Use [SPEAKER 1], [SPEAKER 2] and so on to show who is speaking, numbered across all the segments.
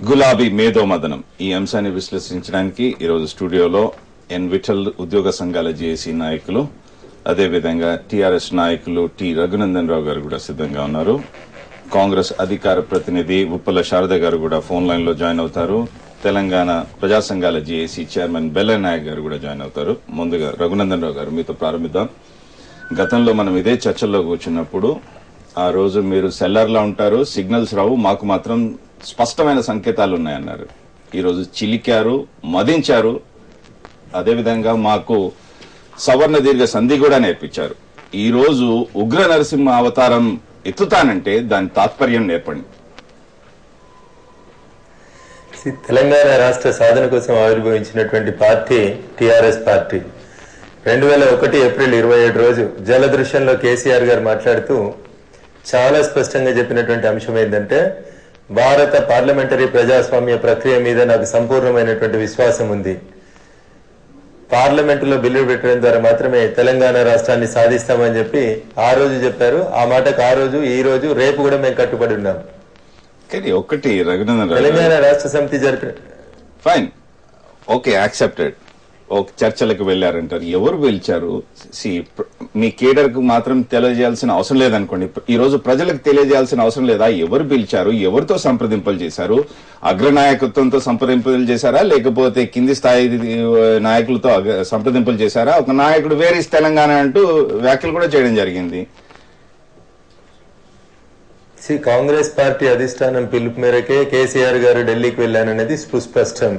[SPEAKER 1] గులాబీ మేధోమదనం ఈ అంశాన్ని విశ్లేషించడానికి ఈరోజు స్టూడియోలో ఎన్ విఠల్ ఉద్యోగ సంఘాల జేఏసీ నాయకులు, అదేవిధంగా టీఆర్ఎస్ నాయకులు టి రఘునందన్ రావు గారు కూడా సిద్ధంగా ఉన్నారు. కాంగ్రెస్ అధికార ప్రతినిధి ఉప్పల శారద గారు కూడా ఫోన్ లైన్ లో జాయిన్ అవుతారు. తెలంగాణ ప్రజా సంఘాల జేఏసీ చైర్మన్ బెల్ల నాయక్ గారు కూడా జాయిన్ అవుతారు. ముందుగా రఘునందన్ రావు గారు మీతో ప్రారంభిద్దాం. గతంలో మనం ఇదే చర్చల్లో కూర్చున్నప్పుడు ఆ రోజు మీరు సెల్లర్లా ఉంటారు, సిగ్నల్స్ రావు, మాకు మాత్రం స్పష్టమైన సంకేతాలు ఉన్నాయన్నారు. ఈరోజు చిలికారు, మదించారు, అదేవిధంగా మాకు సవర్ణ దీర్ఘ సంధి కూడా నేర్పించారు. ఈ రోజు ఉగ్ర నరసింహ అవతారం ఎత్తుతానంటే దాని తాత్పర్యం నేర్పండి.
[SPEAKER 2] తెలంగాణ రాష్ట్ర సాధన కోసం ఆవిర్భవించినటువంటి పార్టీ టీఆర్ఎస్ పార్టీ. 2001 ఏప్రిల్ 27 రోజు జలదృశ్యంలో కేసీఆర్ గారు మాట్లాడుతూ చాలా స్పష్టంగా చెప్పినటువంటి అంశం ఏంటంటే, భారత పార్లమెంటరీ ప్రజాస్వామ్య ప్రక్రియ మీద నాకు సంపూర్ణమైనటువంటి విశ్వాసం ఉంది. పార్లమెంటులో బిల్లు పెట్టడం ద్వారా మాత్రమే తెలంగాణ రాష్ట్రాన్ని సాధిస్తామని చెప్పి ఆ రోజు చెప్పారు. ఆ మాటకు ఆ రోజు, ఈ రోజు, రేపు కూడా మేము కట్టుబడి ఉన్నాం.
[SPEAKER 1] కానీ ఒకటి రఘునందన్,
[SPEAKER 2] తెలంగాణ రాష్ట్ర సమితి జరిపిన
[SPEAKER 1] ఫైన్, ఓకే, యాక్సెప్టెడ్. ఒక చర్చలకు వెళ్లారంటారు. ఎవరు పిలిచారు? మీ కేడర్ కు మాత్రం తెలియజేయాల్సిన అవసరం లేదనుకోండి. ఈ రోజు ప్రజలకు తెలియజేయాల్సిన అవసరం లేదా? ఎవరు పిలిచారు? ఎవరితో సంప్రదింపులు చేశారు? అగ్రనాయకత్వంతో సంప్రదింపులు చేశారా, లేకపోతే కింది స్థాయి నాయకులతో సంప్రదింపులు చేశారా? ఒక నాయకుడు వేరే తెలంగాణ అంటూ వ్యాఖ్యలు కూడా చేయడం జరిగింది.
[SPEAKER 2] కాంగ్రెస్ పార్టీ అధిష్టానం పిలుపు మేరకే కేసీఆర్ గారు ఢిల్లీకి వెళ్లాననేది సుస్పష్టం.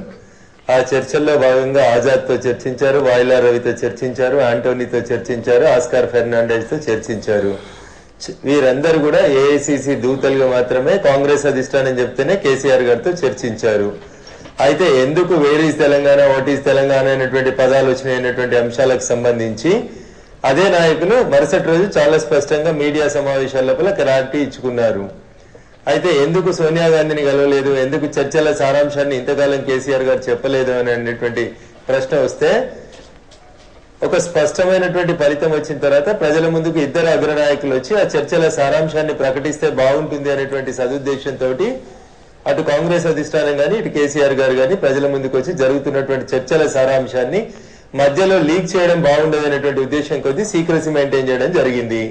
[SPEAKER 2] ఆ చర్చల్లో భాగంగా ఆజాద్ తో చర్చించారు, వాయిలా రవితో చర్చించారు, ఆంటోనీతో చర్చించారు, ఆస్కార్ ఫెర్నాండెజ్ తో చర్చించారు. వీరందరూ కూడా ఏఐసిసి దూతలుగా మాత్రమే కాంగ్రెస్ అధిష్టానం చెప్తేనే కేసీఆర్ గారితో చర్చించారు. అయితే ఎందుకు where is Telangana, what is Telangana అనేటువంటి పదాలు వచ్చినాయనేటువంటి అంశాలకు సంబంధించి అదే నాయకులు మరుసటి రోజు చాలా స్పష్టంగా మీడియా సమావేశాల లోపల క్లారిటీ ఇచ్చుకున్నారు. అయితే ఎందుకు సోనియా గాంధీని కలవలేదు, ఎందుకు చర్చల సారాంశాన్ని ఇంతకాలం కేసీఆర్ గారు చెప్పలేదు అనేటువంటి ప్రశ్న వస్తే, ఒక స్పష్టమైనటువంటి ఫలితం వచ్చిన తర్వాత ప్రజల ముందుకు ఇద్దరు అగ్రనాయకులు వచ్చి ఆ చర్చల సారాంశాన్ని ప్రకటిస్తే బాగుంటుంది అనేటువంటి సదుద్దేశంతో అటు కాంగ్రెస్ అధిష్టానం గాని ఇటు కేసీఆర్ గారు గాని ప్రజల ముందుకు వచ్చి జరుగుతున్నటువంటి చర్చల సారాంశాన్ని మధ్యలో లీక్ చేయడం బాగుండదు అనేటువంటి ఉద్దేశం కొద్దీ సీక్రసీ మెయింటైన్ చేయడం జరిగింది.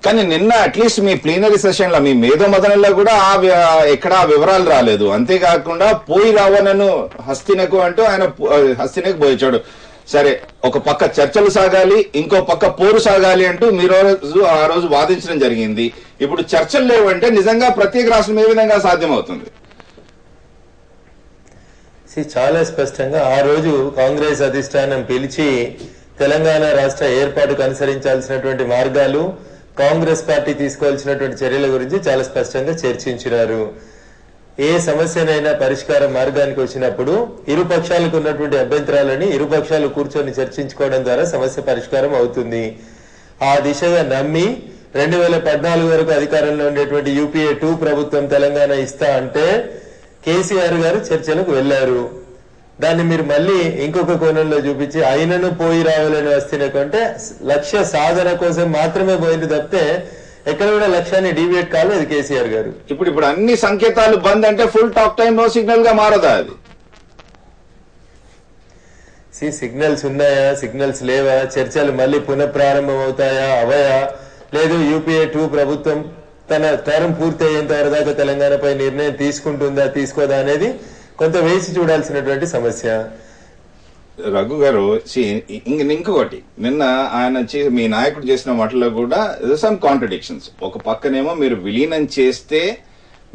[SPEAKER 1] కానీ నిన్న అట్లీస్ట్ మీ ప్లీనరీ సెషన్ లో, మీ మేధోమదనంలో కూడా ఎక్కడ వివరాలు రాలేదు. అంతేకాకుండా పోయి రావనను హస్తినకు అంటూ ఆయన హస్తినకు పోయించాడు. సరే, ఒక పక్క చర్చలు సాగాలి, ఇంకో పక్క పోరు సాగాలి అంటూ మీరు ఆ రోజు వాదించడం జరిగింది. ఇప్పుడు చర్చలు లేవంటే నిజంగా ప్రత్యేక రాష్ట్రం ఏ విధంగా సాధ్యమవుతుంది?
[SPEAKER 2] చాలా స్పష్టంగా ఆ రోజు కాంగ్రెస్ అధిష్టానం పిలిచి తెలంగాణ రాష్ట్ర ఏర్పాటుకు అనుసరించాల్సినటువంటి మార్గాలు, కాంగ్రెస్ పార్టీ తీసుకోవాల్సినటువంటి చర్యల గురించి చాలా స్పష్టంగా చర్చించినారు. ఏ సమస్యనైనా పరిష్కార మార్గానికి వచ్చినప్పుడు ఇరు పక్షాలకు ఉన్నటువంటి అభ్యంతరాలని ఇరుపక్షాలు కూర్చొని చర్చించుకోవడం ద్వారా సమస్య పరిష్కారం అవుతుంది. ఆ దిశగా నమ్మి 2014 వరకు అధికారంలో ఉండేటువంటి యూపీఏ 2 ప్రభుత్వం తెలంగాణ ఇస్తా అంటే కేసీఆర్ గారు చర్చలకు వెళ్లారు. దాన్ని మీరు మళ్ళీ ఇంకొక కోణంలో చూపించి అయినను పోయి రావాలని వస్తున్న కంటే లక్ష్య సాధన కోసం మాత్రమే పోయింది తప్పితే ఎక్కడ కూడా లక్ష్యాన్ని డీవియేట్ కాలేదు కేసీఆర్ గారు.
[SPEAKER 1] ఇప్పుడు అన్ని సంకేతాలు బంద్ అంటే full talk time no signal గా మారదా? అది
[SPEAKER 2] సిగ్నల్స్ ఉన్నాయా, సిగ్నల్స్ లేవా, చర్చలు మళ్ళీ పునఃప్రారంభం అవుతాయా, అవయా, లేదు యూపీఏ 2 ప్రభుత్వం తన టర్మ్ పూర్తి అయ్యేంత వరదాకా తెలంగాణపై నిర్ణయం తీసుకుంటుందా తీసుకోదా అనేది కొంత వేసి చూడాల్సినటువంటి సమస్య.
[SPEAKER 1] రఘు గారు, ఇంకొకటి, నిన్న ఆయన మీ నాయకుడు చేసిన వాటిలో కూడా సమ్ కాంట్రడిక్షన్స్. ఒక పక్కనేమో మీరు విలీనం చేస్తే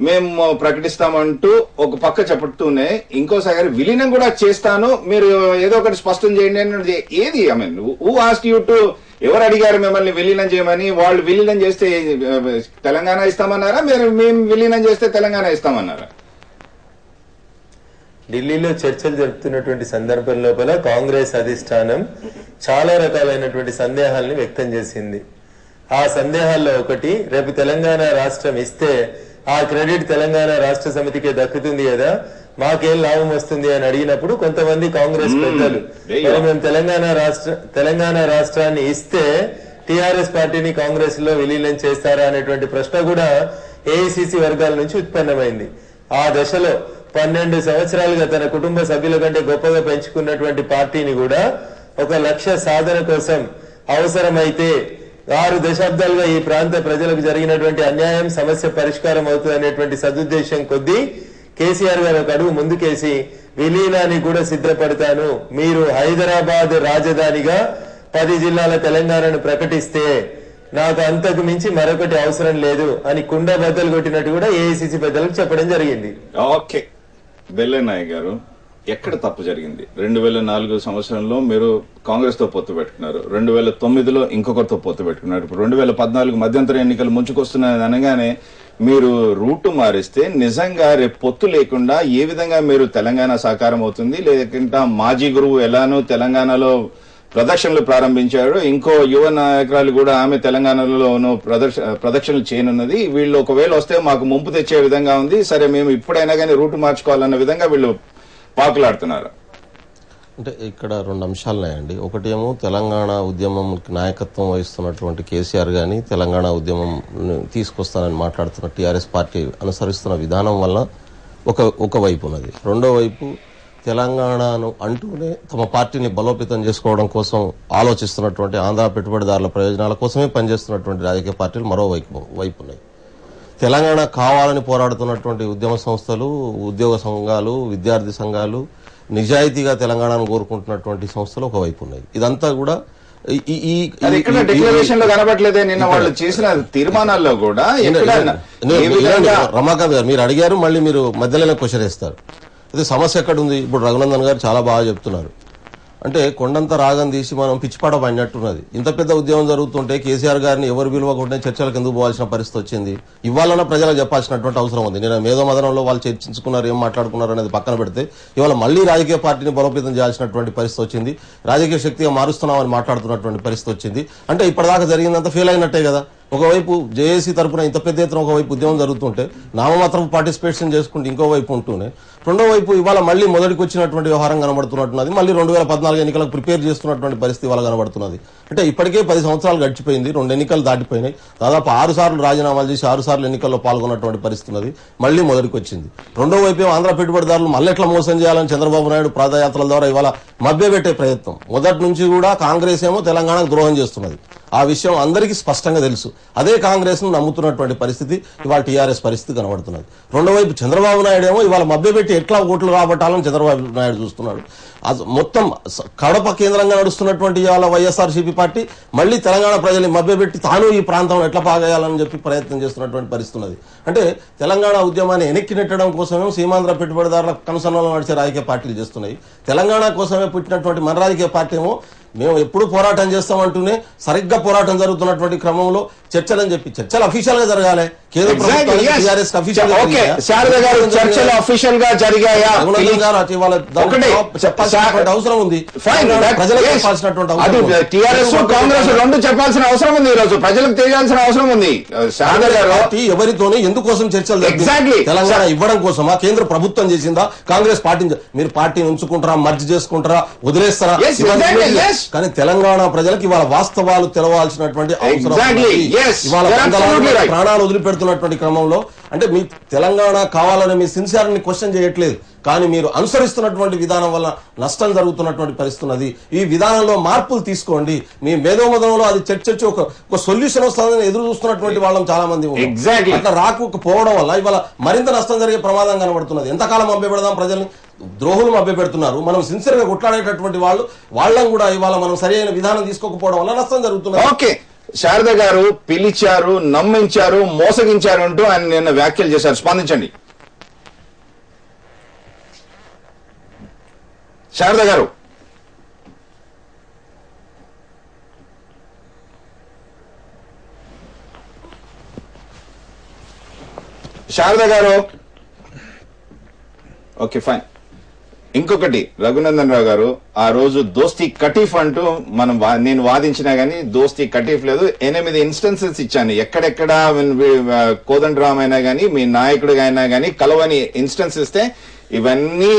[SPEAKER 1] మేము ప్రకటిస్తామంటూ ఒక పక్క చెప్తూనే, ఇంకోసారి విలీనం కూడా చేస్తాను, మీరు ఏదో ఒకటి స్పష్టం చేయండి అని. ఏది? I mean who asked you to, ఎవరు అడిగారు మిమ్మల్ని విలీనం చేయమని? వాళ్ళు విలీనం చేస్తే తెలంగాణ ఇస్తామన్నారా, మేము విలీనం చేస్తే తెలంగాణ ఇస్తామన్నారా?
[SPEAKER 2] ఢిల్లీలో చర్చలు జరుపుతున్నటువంటి సందర్భం లోపల కాంగ్రెస్ అధిష్టానం చాలా రకాలైనటువంటి సందేహాలను వ్యక్తం చేసింది. ఆ సందేహాల్లో ఒకటి, రేపు తెలంగాణ రాష్ట్రం ఇస్తే ఆ క్రెడిట్ తెలంగాణ రాష్ట్ర సమితికే దక్కుతుంది కదా, మాకేం లాభం వస్తుంది అని అడిగినప్పుడు కొంతమంది కాంగ్రెస్ పెద్దలు, మేము తెలంగాణ రాష్ట్రాన్ని ఇస్తే టీఆర్ఎస్ పార్టీని కాంగ్రెస్ లో విలీనం చేస్తారా అనేటువంటి ప్రశ్న కూడా ఏఐసిసి వర్గాల నుంచి ఉత్పన్నమైంది. ఆ దశలో 12 సంవత్సరాలుగా తన కుటుంబ సభ్యుల కంటే గొప్పగా పెంచుకున్నటువంటి పార్టీని కూడా 1 లక్ష్య సాధన కోసం అవసరమైతే 6 దశాబ్దాలుగా ఈ ప్రాంత ప్రజలకు జరిగినటువంటి అన్యాయం సమస్య పరిష్కారం అవుతుంది అనేటువంటి సదుద్దేశం కొద్దీ కేసీఆర్ గారు ఒక అడుగు ముందుకేసి విలీనాన్ని కూడా సిద్ధపడతాను, మీరు హైదరాబాద్ రాజధానిగా 10 జిల్లాల తెలంగాణను ప్రకటిస్తే నాకు అంతకు మించి మరొకటి అవసరం లేదు అని కుండ బద్దలు కొట్టినట్టు కూడా ఏఐసిసి పెద్దలకు చెప్పడం జరిగింది.
[SPEAKER 1] ఓకే, బెల్లెనాయక్ గారు, ఎక్కడ తప్పు జరిగింది? 2004 సంవత్సరంలో మీరు కాంగ్రెస్ తో పొత్తు పెట్టుకున్నారు, 2009లో ఇంకొకరితో పొత్తు పెట్టుకున్నారు, ఇప్పుడు 2014 మధ్యంతర ఎన్నికలు ముంచుకొస్తున్నాయని అనగానే మీరు రూటు మారిస్తే నిజంగా రేపు పొత్తు లేకుండా ఏ విధంగా మీరు తెలంగాణ సాకారం అవుతుంది? లేకుంటే మాజీ గురువు ఎలానో తెలంగాణలో ప్రదక్షిణలు ప్రారంభించారు, ఇంకో యువ నాయకురాలు కూడా ఆమె తెలంగాణలోనూ ప్రదక్షిణలు చేయనున్నది, వీళ్ళు ఒకవేళ వస్తే మాకు ముంపు తెచ్చే విధంగా ఉంది, సరే మేము ఇప్పుడైనా కానీ రూటు మార్చుకోవాలన్న విధంగా వీళ్ళు పాకులాడుతున్నారు.
[SPEAKER 3] అంటే ఇక్కడ 2 అంశాలున్నాయండి. ఒకటి ఏమో తెలంగాణ ఉద్యమంకి నాయకత్వం వహిస్తున్నటువంటి కేసీఆర్ గాని తెలంగాణ ఉద్యమం తీసుకొస్తానని మాట్లాడుతున్న టీఆర్ఎస్ పార్టీ అనుసరిస్తున్న విధానం వల్ల ఒక వైపు ఉన్నది. రెండో వైపు తెలంగాణను అంటూనే తమ పార్టీని బలోపేతం చేసుకోవడం కోసం ఆలోచిస్తున్నటువంటి ఆంధ్ర పెట్టుబడిదారుల ప్రయోజనాల కోసమే పనిచేస్తున్నటువంటి రాజకీయ పార్టీలు మరో వైపు ఉన్నాయి. తెలంగాణ కావాలని పోరాడుతున్నటువంటి ఉద్యమ సంస్థలు, ఉద్యోగ సంఘాలు, విద్యార్థి సంఘాలు, నిజాయితీగా తెలంగాణను కోరుకుంటున్నటువంటి సంస్థలు ఒకవైపు ఉన్నాయి. ఇదంతా కూడా
[SPEAKER 1] డిక్లరేషన్ లో కనబడలేదే, నిన్న వాళ్ళు చేసిన తీర్మానాల్లో కూడా.
[SPEAKER 3] రమాకాంత్ గారు, మీరు అడిగారు, మళ్ళీ మీరు మధ్యలోనే క్వశ్చన్ వేస్తారు. అయితే సమస్య ఎక్కడ ఉంది? ఇప్పుడు రఘునందన్ గారు చాలా బాగా చెప్తున్నారు. అంటే కొండంత రాగం తీసి మనం పిచ్చిపాట పడినట్టున్నది. ఇంత పెద్ద ఉద్యమం జరుగుతుంటే కేసీఆర్ గారిని ఎవరు విలువకుంటే చర్చలకు ఎందుకు పోవాల్సిన పరిస్థితి వచ్చింది? ఇవాళ ప్రజలకు చెప్పాల్సినటువంటి అవసరం ఉంది. నేను మేధో మదనంలో వాళ్ళు చర్చించుకున్నారు, ఏం మాట్లాడుకున్నారు అనేది పక్కన పెడితే ఇవాళ మళ్లీ రాజకీయ పార్టీని బలోపేతం చేయాల్సినటువంటి పరిస్థితి వచ్చింది. రాజకీయ శక్తిగా మారుస్తున్నామని మాట్లాడుతున్నటువంటి పరిస్థితి వచ్చింది. అంటే ఇప్పటిదాకా జరిగిందంతా ఫెయిల్ అయినట్టే కదా. ఒకవైపు జేఏసీ తరఫున ఇంత పెద్ద ఎత్తున ఒకవైపు ఉద్యమం జరుగుతుంటే నామమాత్రం పార్టిసిపేషన్ చేసుకుంటే ఇంకో వైపు ఉంటూనే, రెండో వైపు ఇవాళ మళ్లీ మొదటికి వచ్చినటువంటి వ్యవహారం కనబడుతున్నట్టున్నది. మళ్లీ 2014 ఎన్నికలకు ప్రిపేర్ చేస్తున్నటువంటి పరిస్థితి ఇవాళ కనబడుతున్నది. అంటే ఇప్పటికే 10 సంవత్సరాలు గడిచిపోయింది, 2 ఎన్నికలు దాటిపోయినాయి, దాదాపు 6 సార్లు రాజీనామాలు చేసి 6 సార్లు ఎన్నికల్లో పాల్గొన్నటువంటి పరిస్థితి ఉన్నది. మళ్లీ మొదటికి వచ్చింది. రెండో వైపు ఆంధ్ర పెట్టుబడిదారులు మళ్ళీ ఎట్లా మోసం చేయాలని చంద్రబాబు నాయుడు పాదయాత్రల ద్వారా ఇవాళ మభ్యపెట్టే ప్రయత్నం. మొదటి నుంచి కూడా కాంగ్రెస్ ఏమో తెలంగాణకు ద్రోహం చేస్తున్నది. ఆ విషయం అందరికీ స్పష్టంగా తెలుసు. అదే కాంగ్రెస్ ను నమ్ముతున్నటువంటి పరిస్థితి ఇవాళ టీఆర్ఎస్ పరిస్థితి కనబడుతున్నది. రెండో వైపు చంద్రబాబు నాయుడు ఏమో ఇవాళ మభ్యపెట్టి ఎట్లా ఓట్లు రాబట్టాలని చంద్రబాబు నాయుడు చూస్తున్నాడు. మొత్తం కడప కేంద్రంగా నడుస్తున్నటువంటి ఇవాళ వైఎస్ఆర్సీపీ పార్టీ మళ్లీ తెలంగాణ ప్రజల్ని మభ్యపెట్టి తాను ఈ ప్రాంతంలో ఎట్లా పాగేయాలని చెప్పి ప్రయత్నం చేస్తున్నటువంటి పరిస్థితి ఉన్నది. అంటే తెలంగాణ ఉద్యమాన్ని వెనక్కి నెట్టడం కోసమే సీమాంధ్ర పెట్టుబడిదారుల కనుసన్నలో నడిచే రాజకీయ పార్టీలు చేస్తున్నాయి. తెలంగాణ కోసమే పుట్టినటువంటి మన రాజకీయ పార్టీ ఏమో మేము ఎప్పుడు పోరాటం చేస్తామంటూనే సరిగ్గా పోరాటం జరుగుతున్నటువంటి క్రమంలో చర్చలని చెప్పి చర్చలు అఫీషియల్ గా జరగాలి. కేంద్ర ప్రభుత్వం చెప్పాల్సినటువంటి అవసరం ఉంది. ప్రజలకు చెప్పాల్సినటువంటి
[SPEAKER 1] చెప్పాల్సిన అవసరం ఉంది. ఈరోజు ప్రజలకు తెలియాల్సిన అవసరం ఉంది.
[SPEAKER 3] ఎవరితోనే ఎందుకోసం చర్చలు? తెలంగాణ ఇవ్వడం కోసమా? కేంద్ర ప్రభుత్వం చేసిందా? కాంగ్రెస్ పార్టీ మీరు పార్టీని ఉంచుకుంటారా, మర్జీ చేసుకుంటారా, వదిలేస్తారా? కానీ తెలంగాణ ప్రజలకు ఇవాళ వాస్తవాలు తెలవాల్సినటువంటి అవసరం. ఇవాళ ప్రాణాలు వదిలిపెడుతున్నటువంటి క్రమంలో అంటే మీ తెలంగాణ కావాలని మీ సిన్సియారిటీని క్వశ్చన్ చేయట్లేదు, కానీ మీరు అనుసరిస్తున్నటువంటి విధానం వల్ల నష్టం జరుగుతున్నటువంటి పరిస్థితి ఉన్నది. ఈ విధానంలో మార్పులు తీసుకోండి. మీ మేధోమదంలో అది చర్చ ఒక సొల్యూషన్ వస్తుందని ఎదురు చూస్తున్నటువంటి వాళ్ళం చాలా మంది. అట్లా రాకపోవడం వల్ల ఇవాళ మరింత నష్టం జరిగే ప్రమాదం కనబడుతున్నది. ఎంతకాలం మభ్యపెడదాం ప్రజల్ని? ద్రోహులు మభ్యపెడుతున్నారు. మనం సిన్సియర్ గా కొట్లాడేటటువంటి వాళ్ళం కూడా ఇవాళ మనం సరైన విధానం తీసుకోకపోవడం వల్ల నష్టం జరుగుతున్నది.
[SPEAKER 1] ఓకే, శారద గారు పిలిచారు, నమ్మించారు, మోసగించారు అంటూ ఆయన నిన్న వ్యాఖ్యలు చేశారు. స్పందించండి శారద గారు. శారద గారు ఓకే ఫైన్. ఇంకొకటి, రఘునందన్ రావు గారు ఆ రోజు దోస్తీ కటీఫ్ అంటూ నేను వాదించినా గానీ దోస్తీ కటీఫ్ లేదు. 8 ఇన్స్టెన్సెస్ ఇచ్చాను. ఎక్కడెక్కడ కోదండరామ్ అయినా గానీ మీ నాయకుడిగా అయినా గానీ కలవని ఇన్స్టెన్స్ ఇస్తే ఇవన్నీ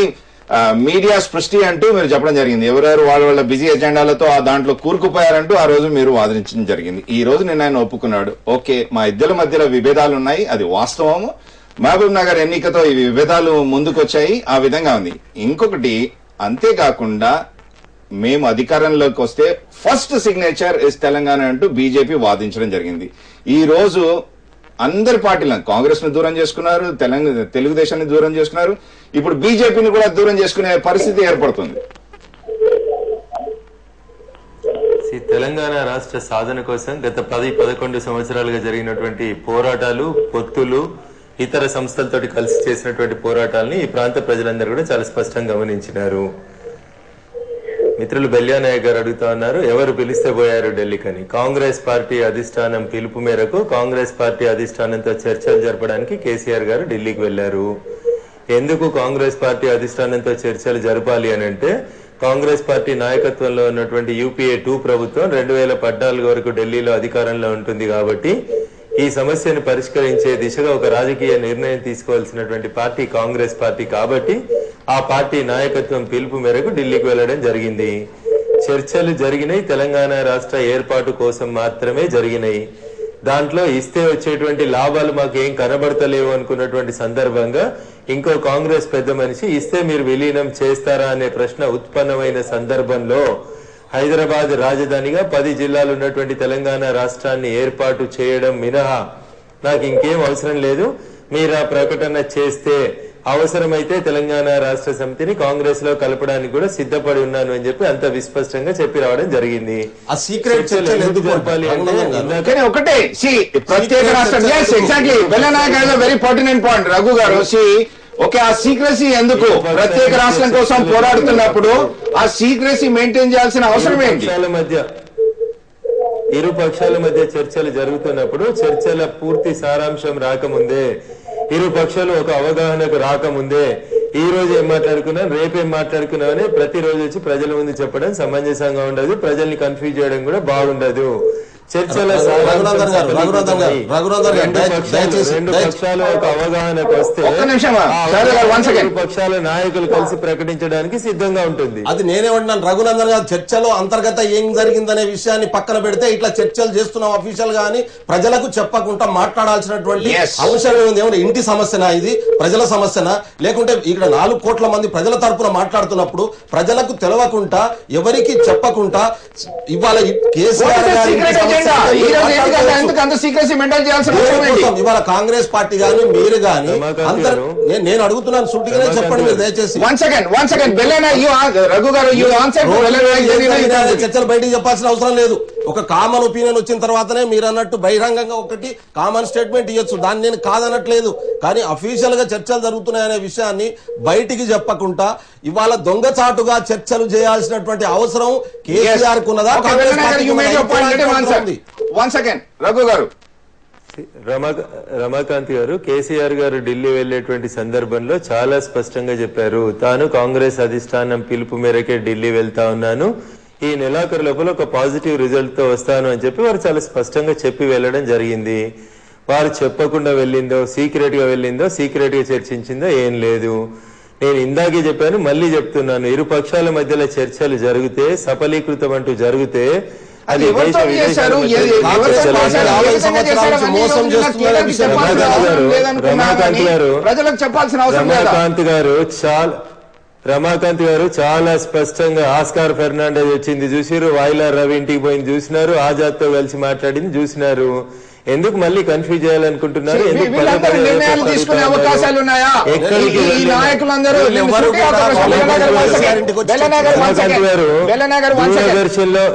[SPEAKER 1] మీడియా సృష్టి అంటూ మీరు చెప్పడం జరిగింది. ఎవరెవరు వాళ్ళ బిజీ ఎజెండాలతో దాంట్లో కూరుకుపోయారంటూ ఆ రోజు మీరు వాదించడం జరిగింది. ఈ రోజు నేను ఆయన ఒప్పుకున్నాడు. ఓకే, మా ఇద్దరి మధ్యలో విభేదాలు ఉన్నాయి, అది వాస్తవము. మహబూబ్ నగర్ ఎన్నికతో ఈ విభేదాలు ముందుకొచ్చాయి. ఆ విధంగా ఉంది. ఇంకొకటి, అంతేకాకుండా మేము అధికారంలోకి వస్తే ఫస్ట్ సిగ్నేచర్ ఇస్ తెలంగాణ అంటూ బీజేపీ వాదించడం జరిగింది. ఈ రోజు అందరి పార్టీలను, కాంగ్రెస్ ను దూరం చేసుకున్నారు, తెలుగుదేశాన్ని దూరం చేసుకున్నారు, ఇప్పుడు బీజేపీని కూడా దూరం చేసుకునే పరిస్థితి ఏర్పడుతుంది.
[SPEAKER 2] తెలంగాణ రాష్ట్ర సాధన కోసం గత 10-11 సంవత్సరాలుగా జరిగినటువంటి పోరాటాలు, పొత్తులు, ఇతర సంస్థలతోటి కలిసి చేసినటువంటి పోరాటాలని ఈ ప్రాంత ప్రజలందరూ కూడా చాలా స్పష్టంగా గమనించినారు. మిత్రులు బెల్యానాయక్ గారు అడుగుతా ఉన్నారు, ఎవరు పిలిస్తే పోయారు ఢిల్లీకని. కాంగ్రెస్ పార్టీ అధిష్టానం పిలుపు మేరకు కాంగ్రెస్ పార్టీ అధిష్టానంతో చర్చలు జరపడానికి కేసీఆర్ గారు ఢిల్లీకి వెళ్లారు. ఎందుకు కాంగ్రెస్ పార్టీ అధిష్టానంతో చర్చలు జరపాలి అని అంటే, కాంగ్రెస్ పార్టీ నాయకత్వంలో ఉన్నటువంటి యూపీఏ 2 ప్రభుత్వం 2014 వరకు ఢిల్లీలో అధికారంలో ఉంటుంది కాబట్టి ఈ సమస్యను పరిష్కరించే దిశగా ఒక రాజకీయ నిర్ణయం తీసుకోవాల్సినటువంటి పార్టీ కాంగ్రెస్ పార్టీ కాబట్టి ఆ పార్టీ నాయకత్వం పిలుపు మేరకు ఢిల్లీకి వెళ్లడం జరిగింది. చర్చలు జరిగినాయి, తెలంగాణ రాష్ట్ర ఏర్పాటు కోసం మాత్రమే జరిగినాయి. దాంట్లో ఇస్తే వచ్చేటువంటి లాభాలు మాకేం కనబడతలేవు అనుకున్నటువంటి సందర్భంగా ఇంకో కాంగ్రెస్ పెద్ద మనిషి ఇస్తే మీరు విలీనం చేస్తారా అనే ప్రశ్న ఉత్పన్నమైన సందర్భంలో హైదరాబాద్ రాజధానిగా 10 జిల్లాలు ఉన్నటువంటి తెలంగాణ రాష్ట్రాన్ని ఏర్పాటు చేయడం మినహా నాకు ఇంకేం అవసరం లేదు, మీరు ఆ ప్రకటన చేస్తే అవసరమైతే తెలంగాణ రాష్ట్ర సమితిని కాంగ్రెస్ లో కలపడానికి కూడా సిద్ధపడి ఉన్నాను అని చెప్పి అంత విస్పష్టంగా చెప్పి రావడం జరిగింది.
[SPEAKER 3] ఆ సీక్రెట్ చర్చలు ఎందుకు జరపాలి అంటే
[SPEAKER 1] ఒకటే ప్రత్యేక రాష్ట్రం. Exactly Bella Nayak has a very pertinent point Raghu గారు. ఓకే, ఆ సీక్రెసీ ఎందుకు? ప్రత్యేక రాష్ట్రం కోసం పోరాడుతున్నప్పుడు ఆ సీక్రెసీ మెయింటైన్ చేయాల్సిన అవసరం ఏంటి?
[SPEAKER 2] ఇరు పక్షాల మధ్య చర్చలు జరుగుతున్నప్పుడు చర్చల పూర్తి సారాంశం రాకముందే, ఇరు పక్షాలు ఒక అవగాహనకు రాకముందే ఈ రోజు ఏం మాట్లాడుకున్నాం, రేపేం మాట్లాడుకున్నాం అని ప్రతిరోజు వచ్చి ప్రజల ముందు చెప్పడం సమంజసంగా ఉండదు, ప్రజల్ని కన్ఫ్యూజ్ చేయడం కూడా బాగుండదు. చర్చల రెండు పక్షాలు ఒక అవగాహనకు వస్తే పక్షాల నాయకులు కలిసి ప్రకటించడానికి సిద్ధంగా ఉంటుంది.
[SPEAKER 3] అది నేనేమంటున్నాను రఘునందన్ గారు, చర్చలో అంతర్గత ఏం జరిగిందనే విషయాన్ని పక్కన పెడితే ఇట్లా చర్చలు చేస్తున్నాం అఫీషియల్ గాని ప్రజలకు చెప్పకుండా మాట్లాడాల్సినటువంటి అంశం ఏముంది? ఏమంటే ఇంటి సమస్యనా ఇది, ప్రజల సమస్యనా? లేకుంటే ఇక్కడ 4 కోట్ల మంది ప్రజల తరపున మాట్లాడుతున్నప్పుడు ప్రజలకు తెలవకుండా ఎవరికి చెప్పకుండా ఇవాళ కేసీఆర్ గారి ఇవాళ కాంగ్రెస్ పార్టీ గాని మీరు గాని నేను అడుగుతున్నాను సూటిగానే చెప్పండి మీరు దయచేసి. చర్చలు బయటికి చెప్పాల్సిన అవసరం లేదు. ఒక కామన్ ఒపీనియన్ వచ్చిన తర్వాతనే మీరు అన్నట్టు బహిరంగంగా ఒకటి కామన్ స్టేట్మెంట్ ఇవ్వచ్చు, దాన్ని నేను కాదనట్లేదు. కానీ అఫీషియల్ గా చర్చలు జరుగుతున్నాయనే విషయాన్ని బయటికి చెప్పకుండా ఇవాళ దొంగచాటుగా చర్చలు చేయాల్సినటువంటి అవసరం కేసీఆర్ కున్నదా, కాంగ్రెస్ పార్టీకి ఉన్నదా?
[SPEAKER 1] రఘు గారు,
[SPEAKER 2] రమాకాంత్ గారు, కేసీఆర్ గారు ఢిల్లీ వెళ్లేటువంటి సందర్భంలో చాలా స్పష్టంగా చెప్పారు, తాను కాంగ్రెస్ అధిష్టానం పిలుపు మేరకే ఢిల్లీ వెళ్తా ఉన్నాను, ఈ నెలాఖరు లోపల ఒక పాజిటివ్ రిజల్ట్ తో వస్తాను అని చెప్పి వారు చాలా స్పష్టంగా చెప్పి వెళ్లడం జరిగింది. వారు చెప్పకుండా వెళ్ళిందో, సీక్రెట్ గా వెళ్ళిందో, సీక్రెట్ గా చర్చించిందో ఏం లేదు. నేను ఇందాకే చెప్పాను, మళ్ళీ చెప్తున్నాను, ఇరు పక్షాల మధ్యలో చర్చలు జరిగితే, సఫలీకృతం అంటూ జరిగితే అది రమాకాంత్ గారు చాలా స్పష్టంగా ఆస్కార్ ఫెర్నాండెజ్ వచ్చింది చూసిరు, వాయిలార్ రవి ఇంటికి పోయింది చూసినారు, ఆజాద్ తో కలిసి మాట్లాడింది చూసినారు. ఎందుకు మళ్ళీ కన్ఫ్యూజ్ చేయాలనుకుంటున్నారు?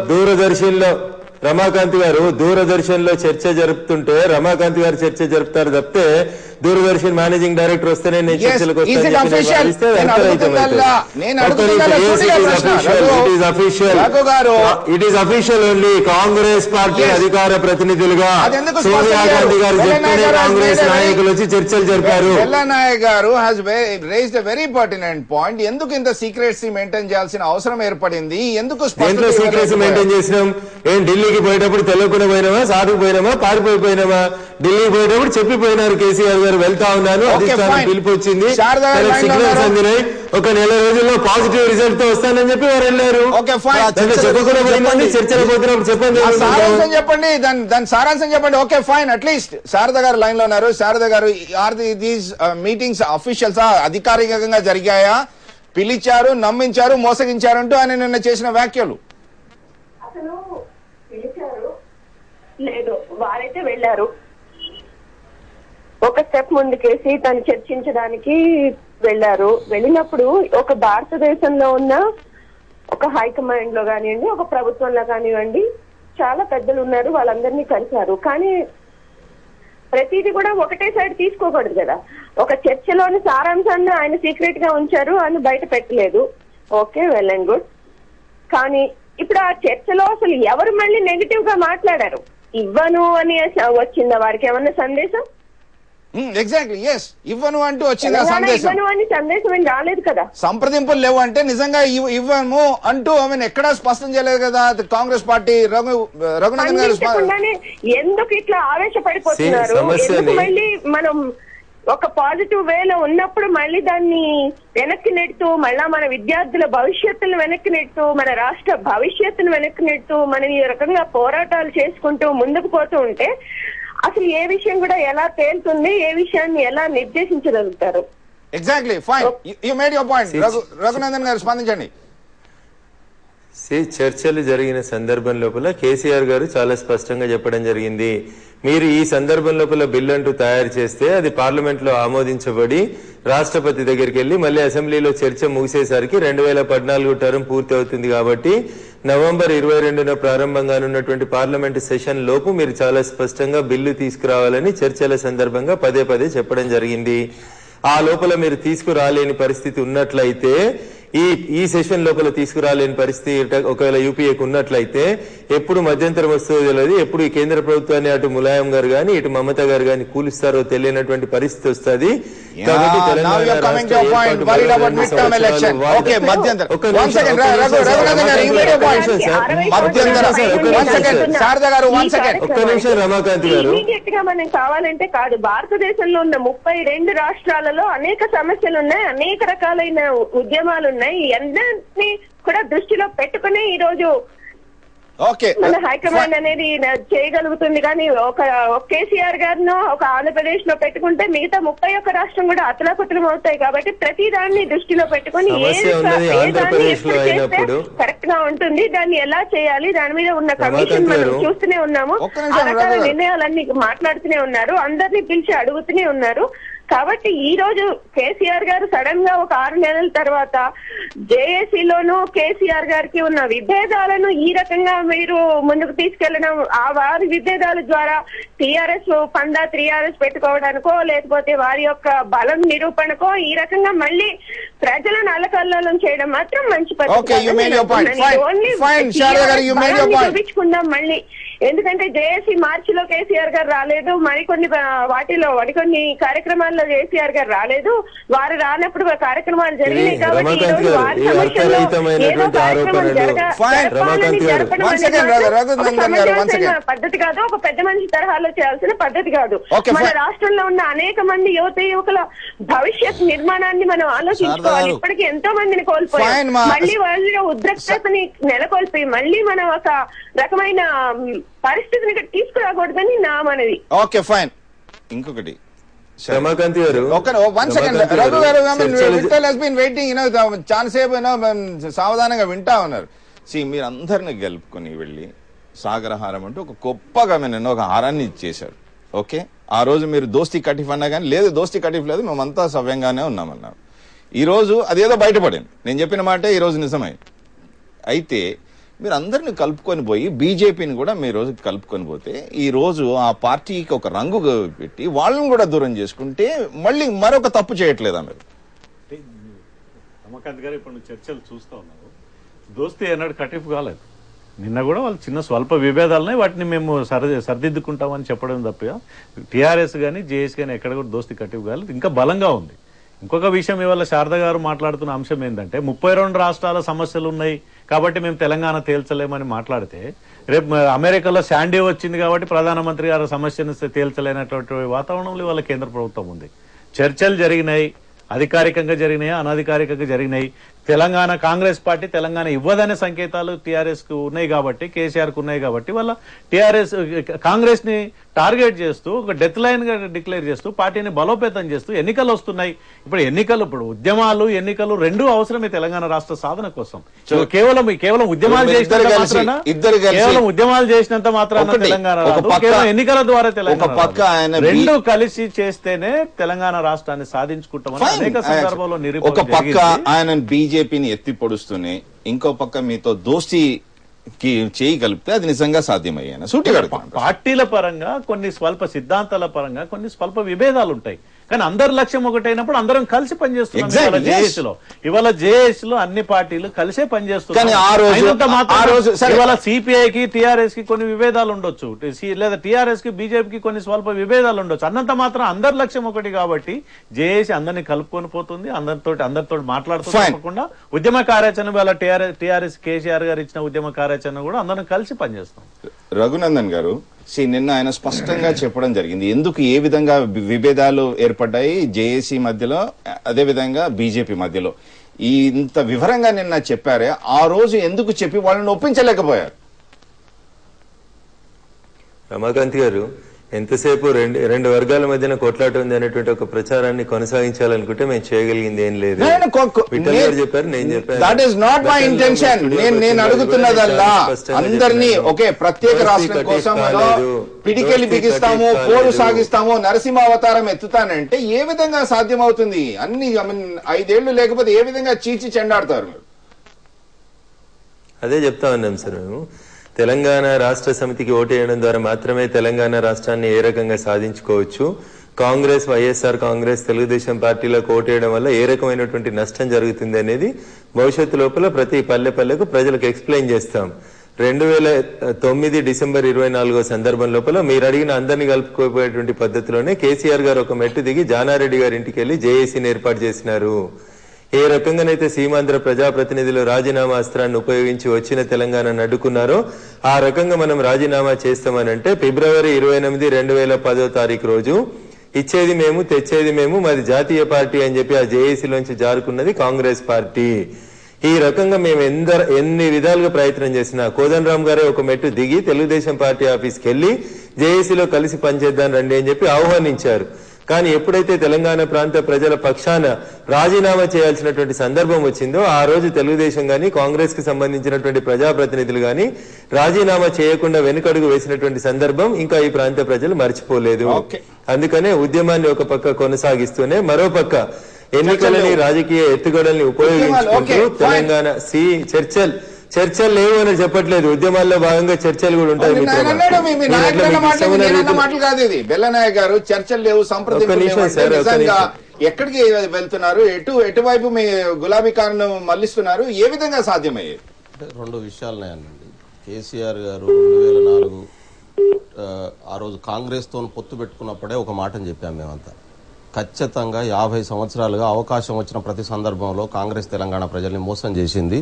[SPEAKER 2] దూరదర్శన్లో రమాకాంత్ గారు దూరదర్శన్ లో చర్చ జరుపుతుంటే రమాకాంత్ గారు చర్చ జరుపుతారు తప్పితే దూరదర్శన్ మేనేజింగ్ డైరెక్టర్ వస్తేనే నేను చర్చలకు it is official only. Congress party అధికార ప్రతినిధులుగా సోనియా గాంధీ గారు చెప్తేనే కాంగ్రెస్ నాయకులు వచ్చి చర్చలు జరిపారు.
[SPEAKER 1] బెల్లనాయక్ గారు has raised a very pertinent point. ఎందుకు ఇంత సీక్రెసీ మెయింటైన్ చేయాల్సిన అవసరం ఏర్పడింది? ఎందుకు
[SPEAKER 2] సీక్రెసీ మెయింటైన్ చేసినాం? ఏం ఢిల్లీకి పోయేటప్పుడు తెలియకుండా పోయినామా, సాటుకు పోయినామా, పారిపోయిపోయినామా? ఢిల్లీకి పోయేటప్పుడు చెప్పిపోయినారు కేసీఆర్ గారు గారు వెళ్తా ఉన్నాను, అధిష్టానం పిలుపు వచ్చింది,
[SPEAKER 4] శారదా గారు
[SPEAKER 2] సిగ్నల్స్ అందినాయి, ఒక నెల రోజుల్లో పాజిటివ్ రిజల్ట్ తో వస్తానని చెప్పి వారు వెళ్ళారు. చెప్పకుండా పోయిందండి, చర్చలు పోతున్నప్పుడు చెప్పండి,
[SPEAKER 4] సారాంశం చెప్పండి, దాని సారాంశం చెప్పండి. Okay fine. అట్లీస్ట్ శారదా గారు లైన్ లో ఉన్నారు. శారదా గారు, ఆర్ దీస్ మీటింగ్స్ అఫీషియల్స్ అధికారికంగా జరిగాయా, పిలిచారు, నమ్మించారు, మోసగించారు అంటూ ఆయన నిన్న చేసిన వ్యాఖ్యలు?
[SPEAKER 5] అసలు పిలిచారు లేదు, వారైతే వెళ్ళారు. ఒక స్టెప్ ముందుకేసి తను చర్చించడానికి వెళ్ళారు. వెళ్ళినప్పుడు ఒక భారతదేశంలో ఉన్న ఒక హైకమాండ్ లో కానివ్వండి, ఒక ప్రభుత్వంలో కానివ్వండి, చాలా పెద్దలు ఉన్నారు, వాళ్ళందరినీ కలిశారు. కానీ ప్రతిదీ కూడా ఒకటే సైడ్ తీసుకోకూడదు కదా. ఒక చర్చలోని సారాంశాన్ని ఆయన సీక్రెట్ గా ఉంచారు, ఆయన బయట పెట్టలేదు. Okay, well and good. కానీ ఇప్పుడు ఆ చర్చలో అసలు ఎవరు మళ్ళీ నెగిటివ్ గా మాట్లాడారు? ఇవ్వను అని వచ్చిందా వారికి ఏమన్నా సందేశం?
[SPEAKER 4] ఎగ్జాక్ట్లీ, ఎస్, ఇవ్వను అంటూ వచ్చిందా సందేశం?
[SPEAKER 5] ఇవ్వను అని సందేశం ఏం రాలేదు కదా.
[SPEAKER 4] సంప్రదింపులు లేవు అంటే నిజంగా ఇవ్వము అంటూ ఆమె ఎక్కడా స్పష్టం చేయలేదు కదా కాంగ్రెస్ పార్టీ. రఘునందన్ గారు
[SPEAKER 5] ఎందుకు ఇట్లా ఆవేశపడిపోతున్నారు? ఎందుకు మళ్ళీ మనం ఒక పాజిటివ్ వేలో ఉన్నప్పుడు మళ్ళీ దాన్ని వెనక్కి నెడుతూ, మళ్ళా మన విద్యార్థుల భవిష్యత్తును వెనక్కి నెడుతూ, మన రాష్ట్ర భవిష్యత్తును వెనక్కి నెడుతూ మనం ఈ రకంగా పోరాటాలు చేసుకుంటూ ముందుకు పోతూ ఉంటే అసలు ఏ విషయం కూడా ఎలా తేలుతుంది, ఏ విషయాన్ని ఎలా నిర్దేశించగలుగుతారు?
[SPEAKER 4] Exactly, fine, you made your point. Raghunandan garu స్పందించండి.
[SPEAKER 2] చర్చలు జరిగిన సందర్భం లోపల కేసీఆర్ గారు చాలా స్పష్టంగా చెప్పడం జరిగింది, మీరు ఈ సందర్భం లోపల బిల్ అంటూ తయారు చేస్తే అది పార్లమెంట్ లో ఆమోదించబడి రాష్ట్రపతి దగ్గరికి వెళ్లి మళ్ళీ అసెంబ్లీలో చర్చ ముగిసేసరికి 2014 టర్మ్ పూర్తి అవుతుంది. కాబట్టి నవంబర్ 22న ప్రారంభంగానున్నటువంటి పార్లమెంటు సెషన్ లోపు మీరు చాలా స్పష్టంగా బిల్లు తీసుకురావాలని చర్చల సందర్భంగా పదే పదే చెప్పడం జరిగింది. ఆ లోపల మీరు తీసుకురాలేని పరిస్థితి ఉన్నట్లయితే, ఈ సెషన్ లోపల తీసుకురాలేని పరిస్థితి ఒకవేళ యూపీఏకి ఉన్నట్లయితే ఎప్పుడు మధ్యంతరం వస్తుందో తెలియదు, ఎప్పుడు ఈ కేంద్ర ప్రభుత్వాన్ని అటు ములాయం గారు గాని ఇటు మమతా గారు గాని కూలిస్తారో తెలియనటువంటి పరిస్థితి వస్తుంది. కాబట్టి ఒక్క నిమిషం రమాకాంత్ గారు,
[SPEAKER 5] మనం కావాలంటే కాదు, భారతదేశంలో ఉన్న 32 రాష్ట్రాలలో అనేక సమస్యలు ఉన్నాయి, అనేక రకాలైన ఉద్యమాలు ఉన్నాయి. అందరినీ కూడా దృష్టిలో పెట్టుకుని ఈ రోజు మన హైకమాండ్ అనేది చేయగలుగుతుంది. కానీ ఒక కేసీఆర్ గారిను ఒక ఆంధ్రప్రదేశ్ లో పెట్టుకుంటే మిగతా 31 రాష్ట్రం కూడా అతలాకుతలం అవుతాయి. కాబట్టి ప్రతి దాన్ని దృష్టిలో పెట్టుకుని కరెక్ట్ గా ఉంటుంది, దాన్ని ఎలా చేయాలి, దాని మీద ఉన్న కమిషన్ మనం చూస్తూనే ఉన్నాము, ఆ రకాల నిర్ణయాలన్నీ మాట్లాడుతూనే ఉన్నారు, అందరినీ పిలిచి అడుగుతూనే ఉన్నారు. కాబట్టి ఈ రోజు కేసీఆర్ గారు సడన్ గా ఒక 6 నెలల తర్వాత జేఏసీలోనూ కేసీఆర్ గారికి ఉన్న విభేదాలను ఈ రకంగా మీరు ముందుకు తీసుకెళ్లడం, ఆ వారి విభేదాల ద్వారా టీఆర్ఎస్ పందా 3RS పెట్టుకోవడానికో లేకపోతే వారి యొక్క బలం నిరూపణకో ఈ రకంగా మళ్ళీ ప్రజలను అలకల్లోలం చేయడం మాత్రం మంచి చూపించుకుందాం మళ్ళీ. ఎందుకంటే జేఏసీ మార్చిలో కేసీఆర్ గారు రాలేదు, మరికొన్ని కార్యక్రమాల్లో కేసీఆర్ గారు రాలేదు, వారు రానప్పుడు కార్యక్రమాలు జరిగినాయి. కాబట్టి ఈ రోజు వారి సమస్యలో ఏదో కార్యక్రమం జరగాల్సిన పద్ధతి కాదు, ఒక పెద్ద మనిషి తరహాలో చేయాల్సిన పద్ధతి కాదు. మన రాష్ట్రంలో ఉన్న అనేక మంది యువకుల భవిష్యత్ నిర్మాణాన్ని మనం ఆలోచించుకోవాలి. ఇప్పటికీ ఎంతో మందిని కోల్పోయాం, మళ్ళీ వాళ్ళ ఉద్రిక్తతని నెలకొల్పి మళ్ళీ మనం ఒక రకమైన పరిస్థితిని ఇక్కడ తీసుకురాకూడదని నా మనవి.
[SPEAKER 4] Okay fine. ఇంకొకటి
[SPEAKER 2] రమాకాంత్ గారు,
[SPEAKER 4] వన్ సెకండ్, రఘు గారు చాలాసేపు సావధానంగా వింటా ఉన్నారు. మీరు అందరిని గెలుపుకొని వెళ్ళి సాగరహారం అంటూ ఒక గొప్పగా నిన్న ఒక హారాన్ని ఇచ్చేశారు. ఓకే, ఆ రోజు మీరు దోస్తీ కటిఫ్ అన్నా కానీ లేదు, దోస్తీ కటిఫ్ లేదు, మేమంతా సవ్యంగానే ఉన్నామన్నారు. ఈ రోజు అదేదో బయటపడింది, నేను చెప్పిన మాటే ఈ రోజు నిజమై. అయితే మీరు అందరిని కలుపుకొని పోయి బీజేపీని కూడా మీ రోజు కలుపుకొని పోతే ఈ రోజు ఆ పార్టీకి ఒక రంగు పెట్టి వాళ్ళని కూడా దూరం చేసుకుంటే మళ్ళీ మరొక తప్పు చేయట్లేదా మీరు?
[SPEAKER 6] రమాకాంత్ గారు, ఇప్పుడు చర్చలు చూస్తా ఉన్నారు, దోస్తీ అన్నాడు కటిఫ్ కాలేదు. నిన్న కూడా వాళ్ళు చిన్న స్వల్ప విభేదాలనే వాటిని మేము సరిదిద్దుకుంటామని చెప్పడం తప్ప టీఆర్ఎస్ కానీ జేఎస్ కానీ ఎక్కడ కూడా దోస్తీ కటిఫ్ కాలేదు, ఇంకా బలంగా ఉంది. ఇంకొక విషయం ఇవాళ శారద గారు మాట్లాడుతున్న అంశం ఏంటంటే 32 రాష్ట్రాల సమస్యలు ఉన్నాయి కాబట్టి మేము తెలంగాణ తేల్చలేమని మాట్లాడితే రేపు అమెరికాలో శాండీ వచ్చింది కాబట్టి ప్రధానమంత్రి గారు సమస్యను తేల్చలేనటువంటి వాతావరణంలో ఇవాళ కేంద్ర ప్రభుత్వం ఉంది. చర్చలు జరిగినాయి, అధికారికంగా జరిగినాయి, అనధికారికంగా జరిగినాయి. తెలంగాణ కాంగ్రెస్ పార్టీ తెలంగాణ ఇవ్వదనే సంకేతాలు టీఆర్ఎస్ కు ఉన్నాయి కాబట్టి, కేసీఆర్ కు ఉన్నాయి కాబట్టి వాళ్ళ టీఆర్ఎస్ కాంగ్రెస్ ని టార్గెట్ చేస్తూ ఒక డెత్ లైన్ గా డిక్లేర్ చేస్తూ పార్టీని బలోపేతం చేస్తూ ఎన్నికలు వస్తున్నాయి. ఇప్పుడు ఉద్యమాలు ఎన్నికలు రెండూ అవసరమే తెలంగాణ రాష్ట్ర సాధన కోసం. కేవలం ఉద్యమాలు చేసినంత మాత్రాన తెలంగాణ రాదు, కేవలం ఎన్నికల ద్వారా తెలంగాణ రెండు కలిసి చేస్తేనే తెలంగాణ రాష్ట్రాన్ని సాధించుకుంటామని అనేక సందర్భాల్లో నిరూపణ.
[SPEAKER 4] ఒక పక్క ఆయన బీజేపీని ఎత్తి పొడుస్తూనే ఇంకో పక్క మీతో దోస్తీ చేయి కలిపితే అది నిజంగా సాధ్యమయ్యాను.
[SPEAKER 6] పార్టీల పరంగా కొన్ని స్వల్ప సిద్ధాంతాల పరంగా కొన్ని స్వల్ప విభేదాలు ఉంటాయి, కానీ అందరి లక్ష్యం ఒకటైనప్పుడు అందరం కలిసి పనిచేస్తున్నాం. జేఏసీలో ఇవాళ జేఏసీలో అన్ని పార్టీలు కలిసే పనిచేస్తున్నాయి. ఇవాళ సిపిఐకి టీఆర్ఎస్ కి కొన్ని విభేదాలు ఉండొచ్చు, లేదా టీఆర్ఎస్ కి బీజేపీకి కొన్ని స్వల్ప విభేదాలు ఉండొచ్చు. అన్నంత మాత్రం అందరి లక్ష్యం ఒకటి కాబట్టి జేఏసీ అందరినీ కలుపుకొని పోతుంది, అందరితో మాట్లాడుతూ తప్పకుండా ఉద్యమ కార్యాచరణ ఇవాళ టీఆర్ఎస్ కేసీఆర్ గారు ఇచ్చిన ఉద్యమ కార్యాచరణ కూడా అందరం కలిసి పనిచేస్తాం.
[SPEAKER 4] రఘునందన్ గారు, నిన్న ఆయన స్పష్టంగా చెప్పడం జరిగింది ఎందుకు ఏ విధంగా విభేదాలు ఏర్పడ్డాయి జేఏసీ మధ్యలో, అదే విధంగా బీజేపీ మధ్యలో. ఇంత వివరంగా నిన్న చెప్పారే, ఆ రోజు ఎందుకు చెప్పి వాళ్ళని ఒప్పించలేకపోయారు?
[SPEAKER 2] రమాకాంత్ గారు, ఎంతసేపు రెండు వర్గాల మధ్యన కొట్లాట ఉంది అనేటువంటి ఒక ప్రచారాన్ని కొనసాగించాలనుకుంటే మేము చేయగలిగింది ఏం లేదు. చెప్పారు, నేను చెప్పాను.
[SPEAKER 4] నేను అడుగుతున్నదల్లా అందరినీ ఒకే ప్రత్యేక రాష్ట్రం కోసం పిడికెళ్ళి బిగిస్తాము, పోరు సాగిస్తాము, నరసింహ అవతారం ఎత్తుతానంటే ఏ విధంగా సాధ్యమవుతుంది? అన్ని 5 ఏళ్లు లేకపోతే ఏ విధంగా చీచి చెండాడతారు?
[SPEAKER 2] అదే చెప్తా ఉన్నాం సార్. మేము తెలంగాణ రాష్ట్ర సమితికి ఓటేయడం ద్వారా మాత్రమే తెలంగాణ రాష్ట్రాన్ని ఏ రకంగా సాధించుకోవచ్చు, కాంగ్రెస్, వైఎస్ఆర్ కాంగ్రెస్, తెలుగుదేశం పార్టీలకు ఓటేయడం వల్ల ఏ రకమైనటువంటి నష్టం జరుగుతుంది అనేది భవిష్యత్తు లోపల ప్రతి పల్లెకు ప్రజలకు ఎక్స్ప్లెయిన్ చేస్తాం. 2009 డిసెంబర్ 24 సందర్భం లోపల మీరు అడిగిన అందరినీ కలుపుకోపోయేటువంటి పద్ధతిలోనే కేసీఆర్ గారు ఒక మెట్టు దిగి జానారెడ్డి గారి ఇంటికి వెళ్లి జేఏసీని ఏర్పాటు చేసినారు. ఏ రకంగానైతే సీమాంధ్ర ప్రజాప్రతినిధులు రాజీనామా అస్త్రాన్ని ఉపయోగించి వచ్చిన తెలంగాణను అడ్డుకున్నారో ఆ రకంగా మనం రాజీనామా చేస్తామనంటే ఫిబ్రవరి 28, 2010 రోజు ఇచ్చేది మేము తెచ్చేది మేము, మాది జాతీయ పార్టీ అని చెప్పి ఆ జేఏసీలోంచి జారుకున్నది కాంగ్రెస్ పార్టీ. ఈ రకంగా మేము ఎన్ని విధాలుగా ప్రయత్నం చేసినా కోదండరామ్ గారే ఒక మెట్టు దిగి తెలుగుదేశం పార్టీ ఆఫీస్కి వెళ్లి జేఏసీలో కలిసి పనిచేద్దాం రండి అని చెప్పి ఆహ్వానించారు. కానీ ఎప్పుడైతే తెలంగాణ ప్రాంత ప్రజల పక్షాన రాజీనామా చేయాల్సినటువంటి సందర్భం వచ్చిందో ఆ రోజు తెలుగుదేశం గాని కాంగ్రెస్ కి సంబంధించినటువంటి ప్రజాప్రతినిధులు గాని రాజీనామా చేయకుండా వెనుకడుగు వేసినటువంటి సందర్భం ఇంకా ఈ ప్రాంత ప్రజలు మర్చిపోలేదు. అందుకనే ఉద్యమాన్ని ఒక పక్క కొనసాగిస్తూనే మరో పక్క ఎన్నికలని రాజకీయ ఎత్తుగడల్ని ఉపయోగించుకుంటూ తెలంగాణ చర్చలు లేవు అని చెప్పట్లేదు, ఉద్యమాల్లో భాగంగా చర్చలు కూడా ఉంటాయి.
[SPEAKER 4] మాటలు కాదు ఇది. బెల్లనాయక్ గారు, చర్చలు లేవు, సంప్రదింపులు ఎక్కడికి వెళ్తున్నారు, ఎటువైపు మీ గులాబీ కారును మళ్లిస్తున్నారు, ఏ విధంగా సాధ్యమయ్యేది?
[SPEAKER 3] 2 విషయాలున్నాయండి. కేసీఆర్ గారు 2004 ఆ రోజు కాంగ్రెస్ తో పొత్తు పెట్టుకున్నప్పుడే ఒక మాటని చెప్పాం మేమంతా. ఖచ్చితంగా 50 సంవత్సరాలుగా అవకాశం వచ్చిన ప్రతి సందర్భంలో కాంగ్రెస్ తెలంగాణ ప్రజల్ని మోసం చేసింది.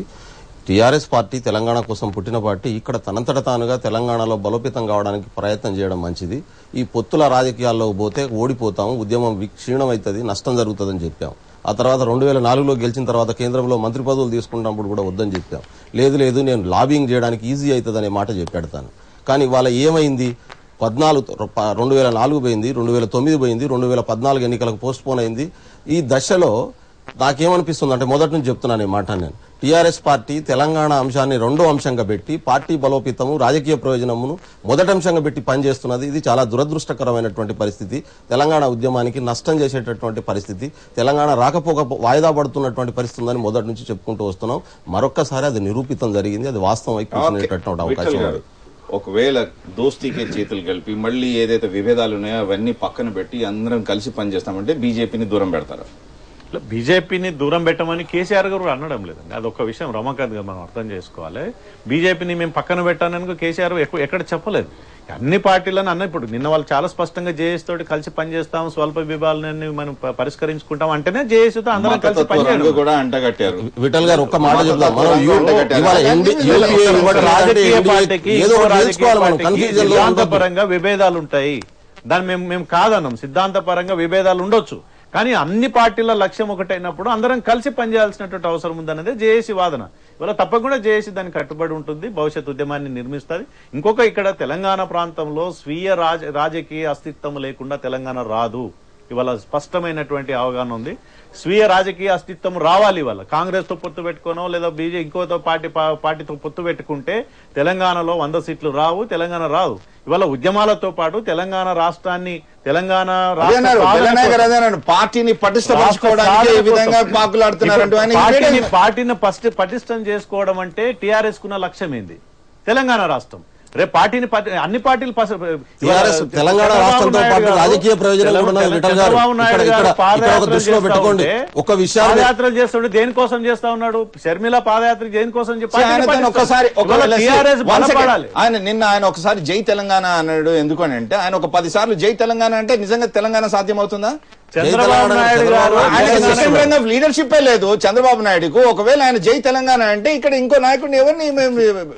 [SPEAKER 3] టీఆర్ఎస్ పార్టీ తెలంగాణ కోసం పుట్టిన పార్టీ ఇక్కడ తనంతట తానుగా తెలంగాణలో బలోపేతం కావడానికి ప్రయత్నం చేయడం మంచిది. ఈ పొత్తుల రాజకీయాల్లో పోతే ఓడిపోతాము, ఉద్యమం క్షీణమవుతుంది, నష్టం జరుగుతుందని చెప్పాం. ఆ తర్వాత 2004లో గెలిచిన తర్వాత కేంద్రంలో మంత్రి పదవులు తీసుకున్నప్పుడు కూడా వద్దని చెప్పాం. లేదు నేను లాబింగ్ చేయడానికి ఈజీ అవుతుందనే మాట చెప్పాడతాను. కానీ ఇవాళ ఏమైంది? 2004 పోయింది, 2009 పోయింది, 2014 ఎన్నికలకు పోస్ట్ పోన్ అయింది. ఈ దశలో నాకేమనిపిస్తుంది అంటే, మొదటి నుంచి చెప్తున్నాను ఈ మాట, నేను టీఆర్ఎస్ పార్టీ తెలంగాణ అంశాన్ని 2వ అంశంగా పెట్టి పార్టీ బలోపేతము, రాజకీయ ప్రయోజనమును మొదటి అంశంగా పెట్టి పనిచేస్తున్నది. ఇది చాలా దురదృష్టకరమైనటువంటి పరిస్థితి, తెలంగాణ ఉద్యమానికి నష్టం చేసేటటువంటి పరిస్థితి, తెలంగాణ రాకపోక వాయిదా పడుతున్నటువంటి పరిస్థితి ఉందని మొదటి నుంచి చెప్పుకుంటూ వస్తున్నాం. మరొక్కసారి అది నిరూపితం జరిగింది, అది వాస్తవం అయిపోయినటువంటి అవకాశం ఉంది.
[SPEAKER 4] ఒకవేళ దోస్తీకే చేతులు కలిపి మళ్ళీ ఏదైతే విభేదాలు ఉన్నాయో అవన్నీ పక్కన పెట్టి అందరం కలిసి పనిచేస్తామంటే బీజేపీని దూరం పెడతారు.
[SPEAKER 6] బీజేపీని దూరం పెట్టమని కేసీఆర్ గారు అనడం లేదండి. అదొక విషయం రమాకాంత్ గారు మనం అర్థం చేసుకోవాలి. బీజేపీని మేము పక్కన పెట్టానని కేసీఆర్ ఎక్కడ చెప్పలేదు. అన్ని పార్టీలను అన్న ఇప్పుడు నిన్న వాళ్ళు చాలా స్పష్టంగా జేఏసీ తోటి కలిసి పనిచేస్తాం, స్వల్ప విభాగాన్ని మనం పరిష్కరించుకుంటాం అంటేనే జేఏసీతో అందరం కలిసి పనిచేయడం
[SPEAKER 1] కూడా అంటగట్టారు.
[SPEAKER 3] విఠల్ గారు ఒక్క మాట చెప్తాం,
[SPEAKER 6] రాజకీయ పార్టీకి సిద్ధాంతపరంగా విభేదాలు ఉంటాయి. దాన్ని మేము కాదన్నాం. సిద్ధాంతపరంగా విభేదాలు ఉండొచ్చు, కానీ అన్ని పార్టీల లక్ష్యం ఒకటైనప్పుడు అందరం కలిసి పనిచేయాల్సినటువంటి అవసరం ఉందన్నదే జేఏసీ వాదన. ఇవాళ తప్పకుండా జేఏసీ దానికి కట్టుబడి ఉంటుంది, భవిష్యత్ ఉద్యమాన్ని నిర్మిస్తుంది. ఇంకొక ఇక్కడ తెలంగాణ ప్రాంతంలో స్వీయ రాజకీయ అస్తిత్వం లేకుండా తెలంగాణ రాదు. ఇవాళ స్పష్టమైనటువంటి అవగాహన ఉంది. స్వీయ రాజకీయ అస్తిత్వం రావాలి. ఇవాళ కాంగ్రెస్ తో పొత్తు పెట్టుకోనో లేదా బీజేపీ ఇంకోతో పార్టీతో పొత్తు పెట్టుకుంటే తెలంగాణలో 100 సీట్లు రావు, తెలంగాణ రాదు. ఇవాళ ఉద్యమాలతో పాటు తెలంగాణ రాష్ట్రాన్ని
[SPEAKER 4] పార్టీని
[SPEAKER 6] పటిష్టం చేసుకోవడం అంటే టీఆర్ఎస్ కున్న లక్ష్యం ఏంది? తెలంగాణ రాష్ట్రం. రేపు పార్టీని అన్ని పార్టీలు
[SPEAKER 3] తెలంగాణ రాష్ట్రంతో పాటు రాజకీయ
[SPEAKER 6] పాదయాత్రలు చేస్తుంటే దేనికోసం చేస్తా ఉన్నాడు? షర్మిల పాదయాత్ర దేనికోసం
[SPEAKER 4] నిన్న ఆయన ఒకసారి జై తెలంగాణ అన్నాడు. ఎందుకని అంటే ఆయన ఒక 10 సార్లు జై తెలంగాణ అంటే నిజంగా తెలంగాణ సాధ్యమవుతుందా?
[SPEAKER 6] చంద్రబాబు నాయుడు గారు
[SPEAKER 4] లీడర్షిప్ లేదు చంద్రబాబు నాయుడుకు. ఒకవేళ ఆయన జై తెలంగాణ అంటే ఇక్కడ ఇంకో నాయకుడిని ఎవరిని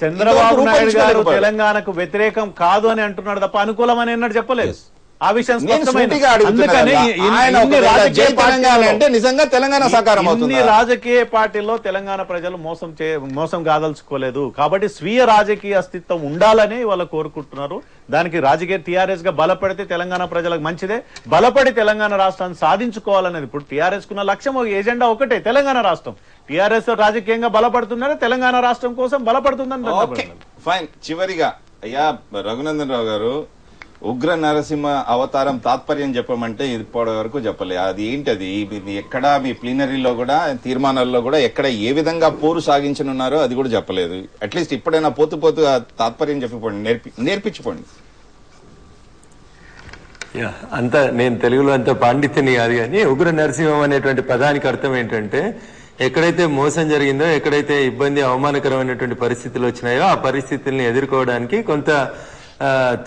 [SPEAKER 6] చంద్రబాబు నాయుడు గారు తెలంగాణకు వ్యతిరేకం కాదు అని అంటున్నాడు తప్ప అనుకూలం అని అన్నాడు చెప్పలేదు. ఆ విషయం
[SPEAKER 4] నిజంగా తెలంగాణ సాకారం అవుతుంది.
[SPEAKER 6] రాజకీయ పార్టీల్లో తెలంగాణ ప్రజలు మోసం కాదలుచుకోలేదు. కాబట్టి స్వీయ రాజకీయ అస్తిత్వం ఉండాలని వాళ్ళు కోరుకుంటున్నారు. దానికి రాజకీయ టీఆర్ఎస్ గా బలపడితే తెలంగాణ ప్రజలకు మంచిదే. బలపడి తెలంగాణ రాష్ట్రాన్ని సాధించుకోవాలనేది ఇప్పుడు టీఆర్ఎస్ కున్న లక్ష్యం, ఎజెండా ఒకటే, తెలంగాణ రాష్ట్రం. టీఆర్ఎస్ రాజకీయంగా బలపడుతున్నారు, తెలంగాణ రాష్ట్రం కోసం బలపడుతుందని.
[SPEAKER 4] ఫైన్. చివరిగా అయ్యా రఘునందన్ రావు గారు, ఉగ్ర నరసింహ అవతారం తాత్పర్యం చెప్పమంటే ఇప్పటి వరకు చెప్పలే. అది ఏంటది? ఎక్కడ మీ ప్లీనరీలో కూడా తీర్మానాల్లో కూడా ఎక్కడ ఏ విధంగా పోరు సాగించనున్నారో అది కూడా చెప్పలేదు. అట్లీస్ట్ ఇప్పుడైనా పోతు తాత్పర్యం చెప్పిపోండి, నేర్పించిపోండి.
[SPEAKER 2] అంత నేను తెలుగులో అంత పాండిత్యని కాదు, కానీ ఉగ్ర నరసింహం అనేటువంటి పదానికి అర్థం ఏంటంటే ఎక్కడైతే మోసం జరిగిందో, ఎక్కడైతే ఇబ్బంది అవమానకరమైనటువంటి పరిస్థితులు వచ్చినాయో ఆ పరిస్థితుల్ని ఎదుర్కోవడానికి కొంత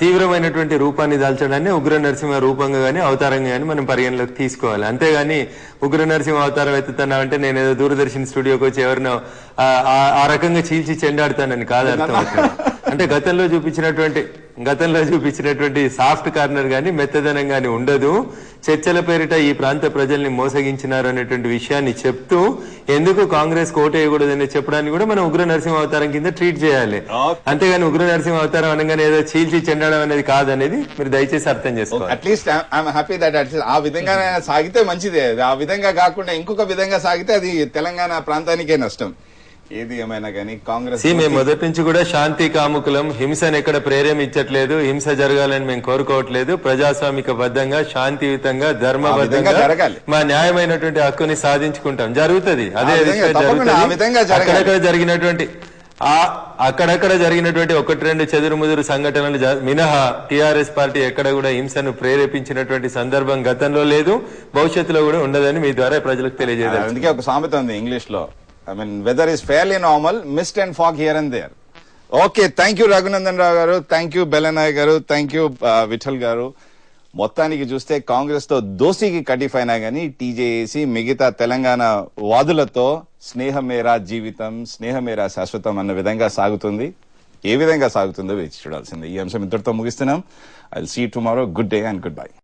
[SPEAKER 2] తీవ్రమైనటువంటి రూపాన్ని దాల్చడాన్ని ఉగ్ర నరసింహ రూపంగా గానీ అవతారంగా గానీ మనం పరిగణలోకి తీసుకోవాలి. అంతేగాని ఉగ్ర నరసింహ అవతారం ఎత్తుతున్నావంటే నేను ఏదో దూరదర్శన్ స్టూడియోకి వచ్చి ఎవరినో ఆ రకంగా చీల్చి చెండాడుతానని కాదు అర్థం. అంటే గతంలో చూపించినటువంటి సాఫ్ట్ కార్నర్ గానీ మెత్తదనం గానీ ఉండదు. చర్చల పేరిట ఈ ప్రాంత ప్రజల్ని మోసగించినారు అనేటువంటి విషయాన్ని చెప్తూ ఎందుకు కాంగ్రెస్ కోటేయకూడదని చెప్పడానికి కూడా మనం ఉగ్ర నరసింహ అవతారం కింద ట్రీట్ చేయాలి. అంతేగాని ఉగ్ర నరసింహ అవతారం అనగానే ఏదో చీల్చి చెండడం అనేది కాదనేది మీరు దయచేసి అర్థం చేసుకోవాలి.
[SPEAKER 4] అట్లీస్ట్ ఐఎమ్ హ్యాపీ దట్ ఆ విధంగా సాగితే మంచిదే. ఆ విధంగా కాకుండా ఇంకొక విధంగా సాగితే అది తెలంగాణ ప్రాంతానికే నష్టం. ఏది ఏమైనా కానీ కాంగ్రెస్
[SPEAKER 2] మేము మొదటి నుంచి కూడా శాంతి కాముకులం, హింసను ఎక్కడ ప్రేరేపించట్లేదు, హింస జరగాలని మేము కోరుకోవట్లేదు. ప్రజాస్వామిక బద్దంగా, శాంతియుతంగా, ధర్మబద్ధంగా జరగాలి. మా న్యాయమైనటువంటి హక్కుని సాధించుకుంటాం. జరుగుతుంది. అదే అక్కడక్కడ జరిగినటువంటి 1-2 చెదురుముదురు సంఘటనలు మినహా టీఆర్ఎస్ పార్టీ ఎక్కడ కూడా హింసను ప్రేరేపించినటువంటి సందర్భం గతంలో లేదు, భవిష్యత్తులో కూడా ఉండదని మీ ద్వారా ప్రజలకు తెలియజేయాలి.
[SPEAKER 4] అందుకే ఒక సామెత ఉంది ఇంగ్లీష్ లో, I mean, weather is fairly normal, mist and fog here and there. Okay, thank you Raghunandan Rao garu, thank you Belanay garu, thank you Vithal garu. మొత్తానికి చూస్తే కాంగ్రెస్ తో దోస్తీకి కటిఫైనా గానీ టీజేఏసీ మిగతా తెలంగాణ వాదులతో స్నేహమేరా జీవితం, స్నేహమేరా శాశ్వతం అన్న విధంగా సాగుతుంది. ఏ విధంగా సాగుతుందో వేచి చూడాల్సిందే. ఈ అంశం ఇంతటితో ముగిస్తున్నాం. I will see you tomorrow. Good day and good bye.